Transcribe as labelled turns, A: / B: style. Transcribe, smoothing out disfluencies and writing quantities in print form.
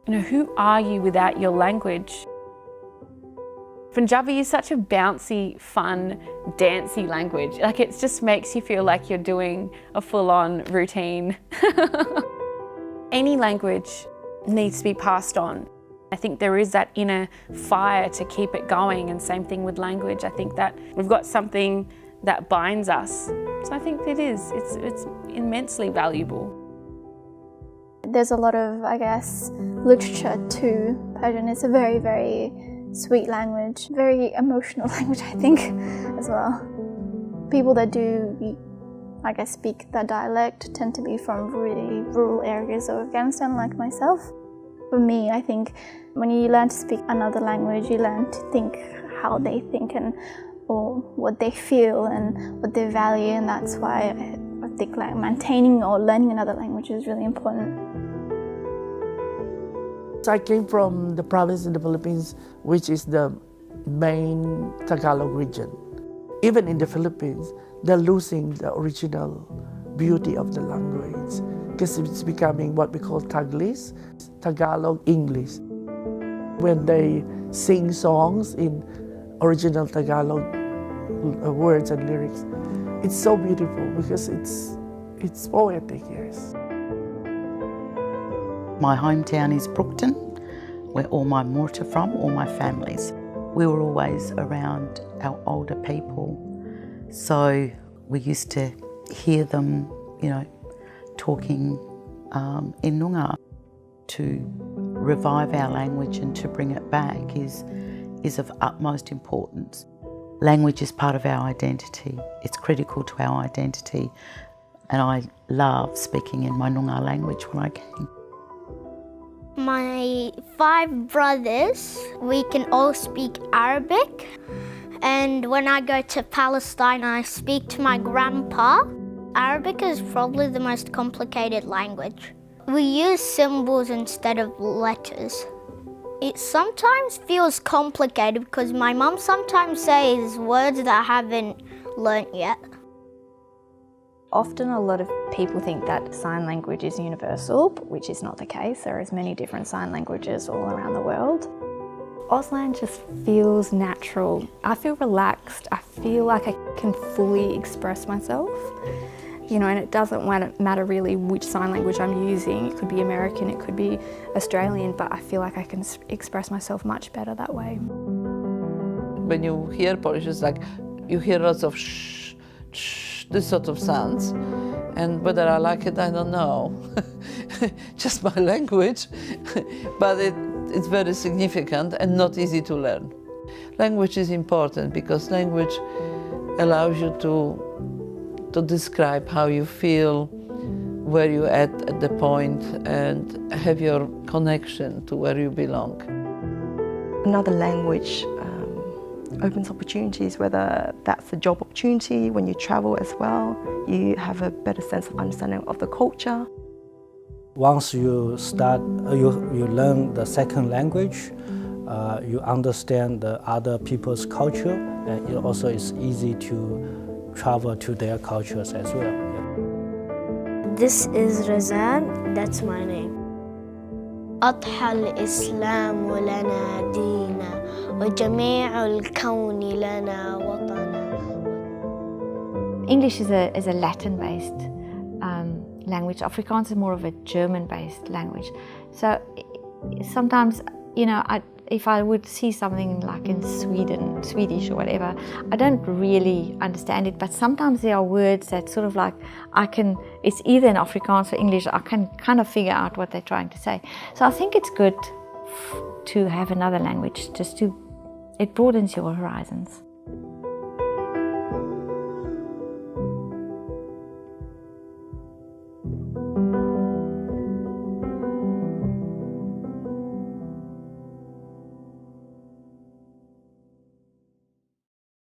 A: You know, who are you without your language? Punjabi is such a bouncy, fun, dancey language. Like, it just makes you feel like you're doing a full-on routine. Any language needs to be passed on. I think there is that inner fire to keep it going, and same thing with language. I think that we've got something that binds us. So I think it is. It's immensely valuable.
B: There's a lot of, I guess, literature to Persian. It's a very, very sweet language, very emotional language, I think, as well. People that do, I guess, speak that dialect tend to be from really rural areas of Afghanistan, like myself. For me, I think when you learn to speak another language, you learn to think how they think or what they feel and what they value, and that's why I think like maintaining or learning another language is really important.
C: So I came from the province in the Philippines, which is the main Tagalog region. Even in the Philippines, they're losing the original beauty of the language because it's becoming what we call Taglish, Tagalog English. When they sing songs in original Tagalog words and lyrics, it's so beautiful because it's poetic, yes.
D: My hometown is Brookton, where all my mater are from, all my families. We were always around our older people, so we used to hear them, you know, talking in Noongar. To revive our language and to bring it back is of utmost importance. Language is part of our identity. It's critical to our identity, and I love speaking in my Noongar language when I can.
E: My 5 brothers, we can all speak Arabic, and when I go to Palestine I speak to my grandpa. Arabic is probably the most complicated language. We use symbols instead of letters. It sometimes feels complicated because my mum sometimes says words that I haven't learnt yet.
F: Often a lot of people think that sign language is universal, which is not the case. There are as many different sign languages all around the world. Auslan just feels natural. I feel relaxed. I feel like I can fully express myself. You know, and it doesn't matter really which sign language I'm using. It could be American, it could be Australian, but I feel like I can express myself much better that way.
G: When you hear Polish, it's like you hear lots of sh, sh, this sort of sounds. And whether I like it, I don't know. Just my language. But it's very significant and not easy to learn. Language is important because language allows you to describe how you feel, where you're at the point, and have your connection to where you belong.
H: Another language opens opportunities, whether that's a job opportunity, when you travel as well, you have a better sense of understanding of the culture.
I: Once you start, you learn the second language, you understand the other people's culture, and it also is easy to travel to their cultures as well. Yeah.
J: This is Razan, that's my name. أضحى الإسلام لنا دينا وجميع الكون لنا وطنا.
K: English is a Latin-based language. Afrikaans is more of a German-based language. So sometimes, you know, if I would see something like in Swedish or whatever, I don't really understand it, but sometimes there are words that sort of like, it's either in Afrikaans or English, I can kind of figure out what they're trying to say. So I think it's good to have another language, it broadens your horizons.